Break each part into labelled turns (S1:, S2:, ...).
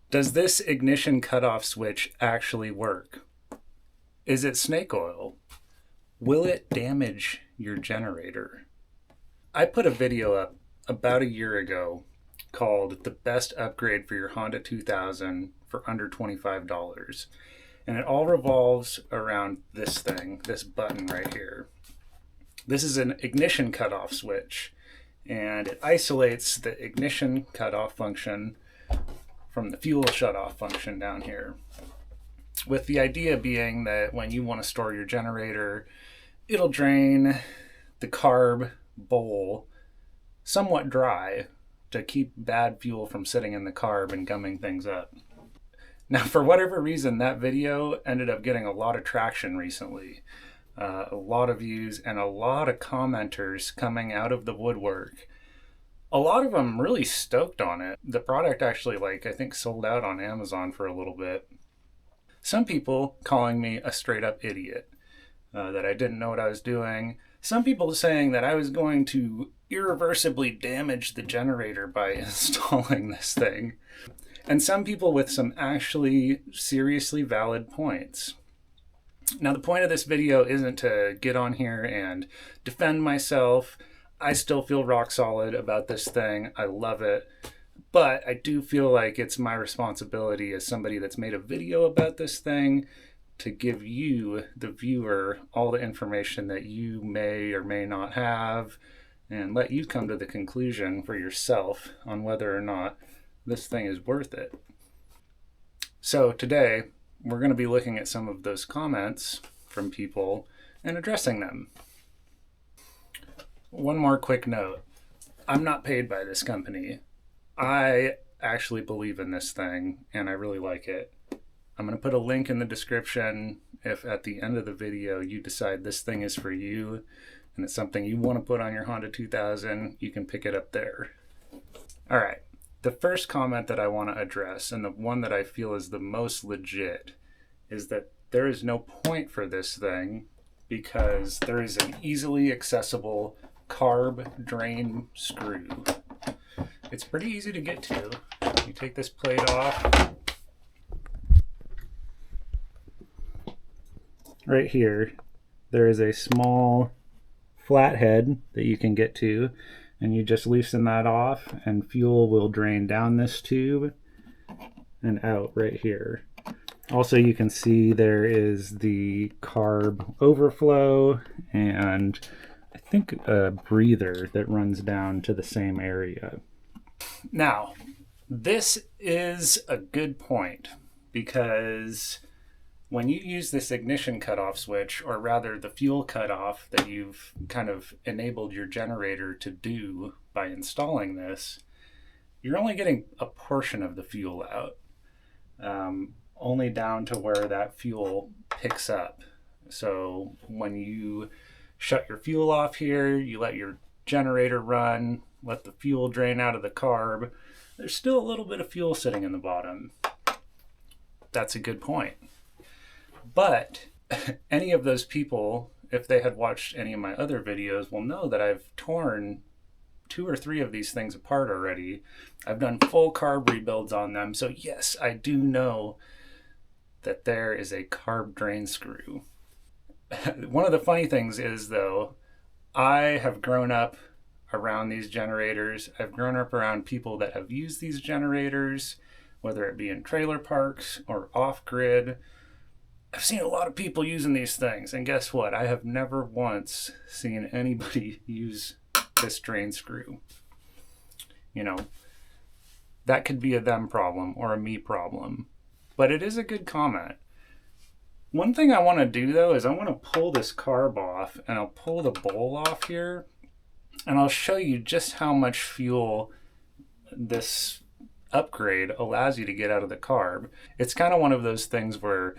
S1: Does this ignition cutoff switch actually work? Is it snake oil? Will it damage your generator? I put a video up about a year ago called The Best Upgrade for Your Honda 2000 for Under $25. And it all revolves around this thing, this button right here. This is an ignition cutoff switch, and it isolates the ignition cutoff function from the fuel shutoff function down here. With the idea being that when you want to store your generator, it'll drain the carb bowl somewhat dry to keep bad fuel from sitting in the carb and gumming things up. Now, for whatever reason, that video ended up getting a lot of traction recently. A lot of views and a lot of commenters coming out of the woodwork. A lot of them really stoked on it. The product actually, I think sold out on Amazon for a little bit. Some people calling me a straight up idiot, that I didn't know what I was doing. Some people saying that I was going to irreversibly damage the generator by installing this thing. And some people with some actually seriously valid points. Now, the point of this video isn't to get on here and defend myself. I still feel rock solid about this thing. I love it. But I do feel like it's my responsibility as somebody that's made a video about this thing to give you, the viewer, all the information that you may or may not have and let you come to the conclusion for yourself on whether or not this thing is worth it. So today, we're going to be looking at some of those comments from people and addressing them. One more quick note. I'm not paid by this company. I actually believe in this thing and I really like it. I'm going to put a link in the description if at the end of the video you decide this thing is for you and it's something you want to put on your Honda 2000, you can pick it up there. All right. The first comment that I want to address, and the one that I feel is the most legit, is that there is no point for this thing because there is an easily accessible carb drain screw. It's pretty easy to get to. You take this plate off. Right here, there is a small flathead that you can get to, and you just loosen that off and fuel will drain down this tube and out right here. Also, you can see there is the carb overflow and I think a breather that runs down to the same area. Now, this is a good point because when you use this ignition cutoff switch, or rather the fuel cutoff that you've kind of enabled your generator to do by installing this, you're only getting a portion of the fuel out, only down to where that fuel picks up. So when you shut your fuel off here, you let your generator run, let the fuel drain out of the carb, there's still a little bit of fuel sitting in the bottom. That's a good point. But any of those people, if they had watched any of my other videos, will know that I've torn 2 or 3 of these things apart already. I've done full carb rebuilds on them. So yes, I do know that there is a carb drain screw. One of the funny things is, though, I have grown up around these generators. I've grown up around people that have used these generators, whether it be in trailer parks or off-grid. I've seen a lot of people using these things, and guess what? I have never once seen anybody use this drain screw. You know, that could be a them problem or a me problem, but it is a good comment. One thing I want to do, though, is I want to pull this carb off, and I'll pull the bowl off here, and I'll show you just how much fuel this upgrade allows you to get out of the carb. It's kind of one of those things where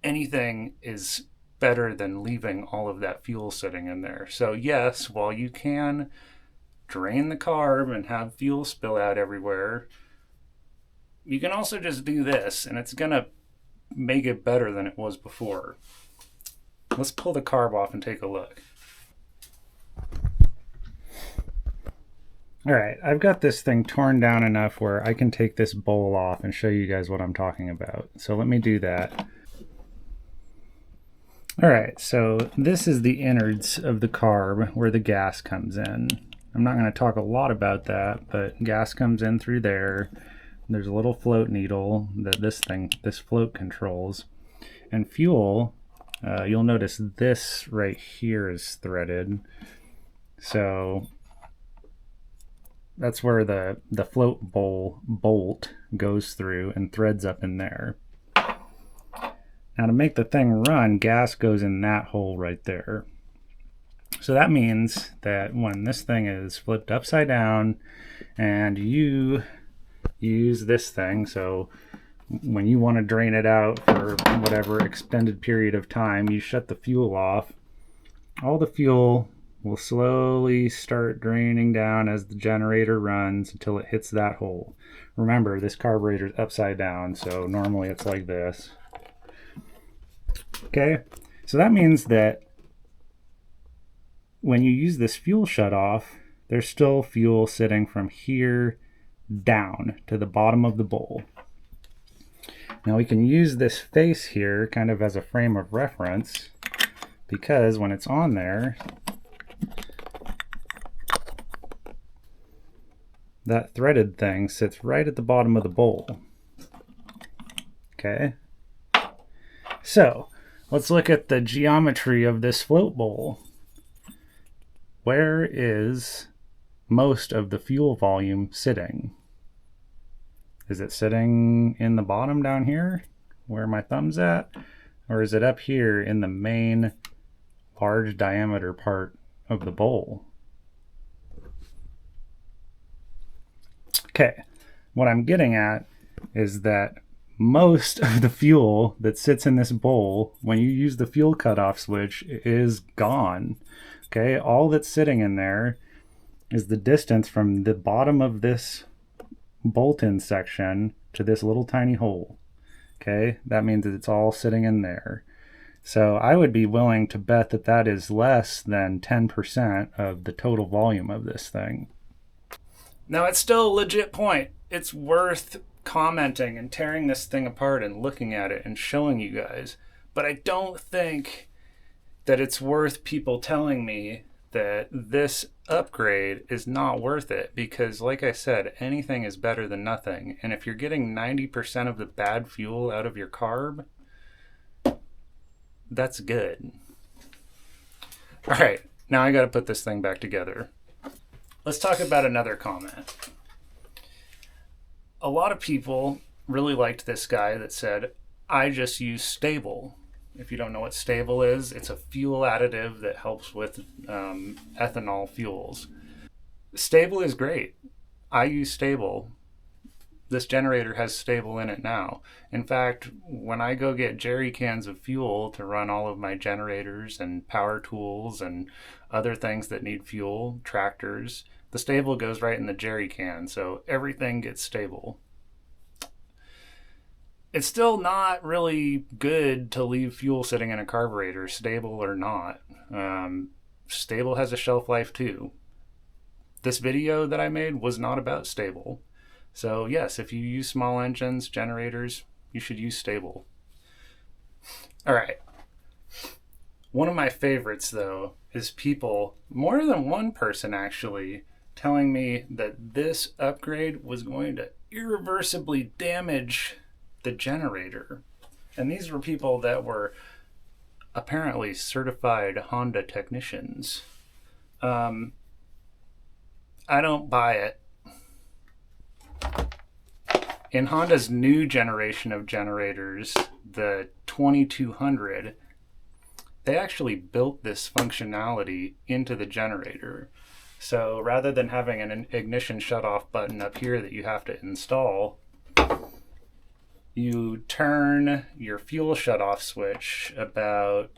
S1: anything is better than leaving all of that fuel sitting in there. So yes, while you can drain the carb and have fuel spill out everywhere, you can also just do this and it's gonna make it better than it was before. Let's pull the carb off and take a look. All right, I've got this thing torn down enough where I can take this bowl off and show you guys what I'm talking about. So let me do that. All right, so this is the innards of the carb where the gas comes in. I'm not going to talk a lot about that, but gas comes in through there. There's a little float needle that this float controls. And fuel, you'll notice this right here is threaded. So that's where the float bolt goes through and threads up in there. Now to make the thing run, gas goes in that hole right there. So that means that when this thing is flipped upside down and you use this thing, so when you want to drain it out for whatever extended period of time, you shut the fuel off, all the fuel will slowly start draining down as the generator runs until it hits that hole. Remember, this carburetor is upside down, so normally it's like this. Okay, so that means that when you use this fuel shutoff, there's still fuel sitting from here down to the bottom of the bowl. Now we can use this face here kind of as a frame of reference, because when it's on there, that threaded thing sits right at the bottom of the bowl. Okay, so let's look at the geometry of this float bowl. Where is most of the fuel volume sitting? Is it sitting in the bottom down here where my thumb's at? Or is it up here in the main large diameter part of the bowl? Okay, what I'm getting at is that most of the fuel that sits in this bowl, when you use the fuel cutoff switch, is gone. Okay, all that's sitting in there is the distance from the bottom of this bolt-in section to this little tiny hole. Okay, that means that it's all sitting in there. So I would be willing to bet that that is less than 10% of the total volume of this thing. Now, it's still a legit point. It's worth commenting and tearing this thing apart and looking at it and showing you guys. But I don't think that it's worth people telling me that this upgrade is not worth it, because like I said, anything is better than nothing. And if you're getting 90% of the bad fuel out of your carb, that's good. All right, now I got to put this thing back together. Let's talk about another comment. A lot of people really liked this guy that said, I just use Sta-Bil. If you don't know what Sta-Bil is, it's a fuel additive that helps with ethanol fuels. Sta-Bil is great. I use Sta-Bil. This generator has Sta-Bil in it now. In fact, when I go get jerry cans of fuel to run all of my generators and power tools and other things that need fuel, tractors, the Sta-Bil goes right in the jerry can, so everything gets Sta-Bil. It's still not really good to leave fuel sitting in a carburetor, Sta-Bil or not. Sta-Bil has a shelf life too. This video that I made was not about Sta-Bil. So yes, if you use small engines, generators, you should use Sta-Bil. All right. One of my favorites though is people, more than one person actually, telling me that this upgrade was going to irreversibly damage the generator. And these were people that were apparently certified Honda technicians. I don't buy it. In Honda's new generation of generators, the 2200, they actually built this functionality into the generator. So rather than having an ignition shutoff button up here that you have to install, you turn your fuel shutoff switch about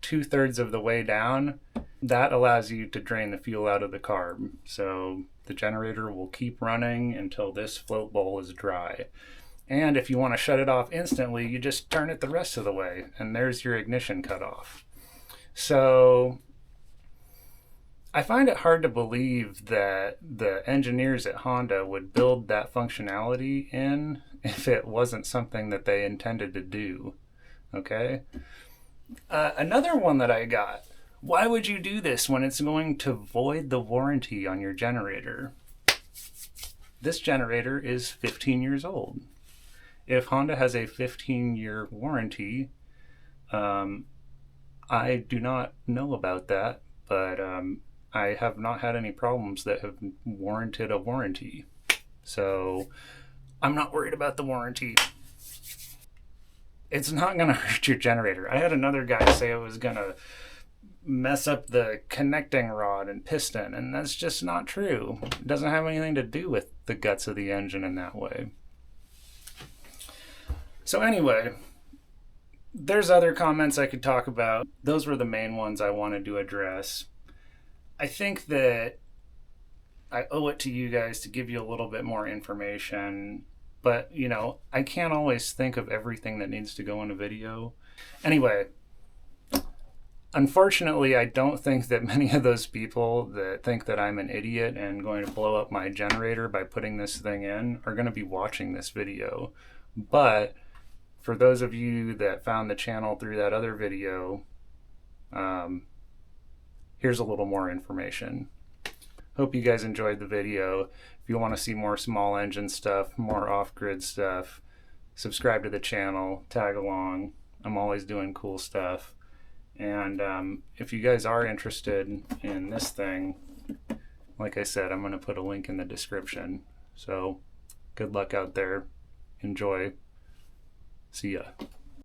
S1: 2/3 of the way down. That allows you to drain the fuel out of the carb. So the generator will keep running until this float bowl is dry. And if you want to shut it off instantly, you just turn it the rest of the way, and there's your ignition cutoff. So I find it hard to believe that the engineers at Honda would build that functionality in if it wasn't something that they intended to do. Okay? Another one that I got. Why would you do this when it's going to void the warranty on your generator? This generator is 15 years old. If Honda has a 15-year warranty, I do not know about that, but I have not had any problems that have warranted a warranty. So I'm not worried about the warranty. It's not going to hurt your generator. I had another guy say it was going to mess up the connecting rod and piston, and that's just not true. It doesn't have anything to do with the guts of the engine in that way. So anyway, there's other comments I could talk about. Those were the main ones I wanted to address. I think that I owe it to you guys to give you a little bit more information, but you know, I can't always think of everything that needs to go in a video. Anyway, unfortunately, I don't think that many of those people that think that I'm an idiot and going to blow up my generator by putting this thing in are going to be watching this video. But for those of you that found the channel through that other video, here's a little more information. Hope you guys enjoyed the video. If you want to see more small engine stuff, more off-grid stuff, subscribe to the channel, tag along. I'm always doing cool stuff. And if you guys are interested in this thing, like I said, I'm going to put a link in the description. So good luck out there. Enjoy. See ya.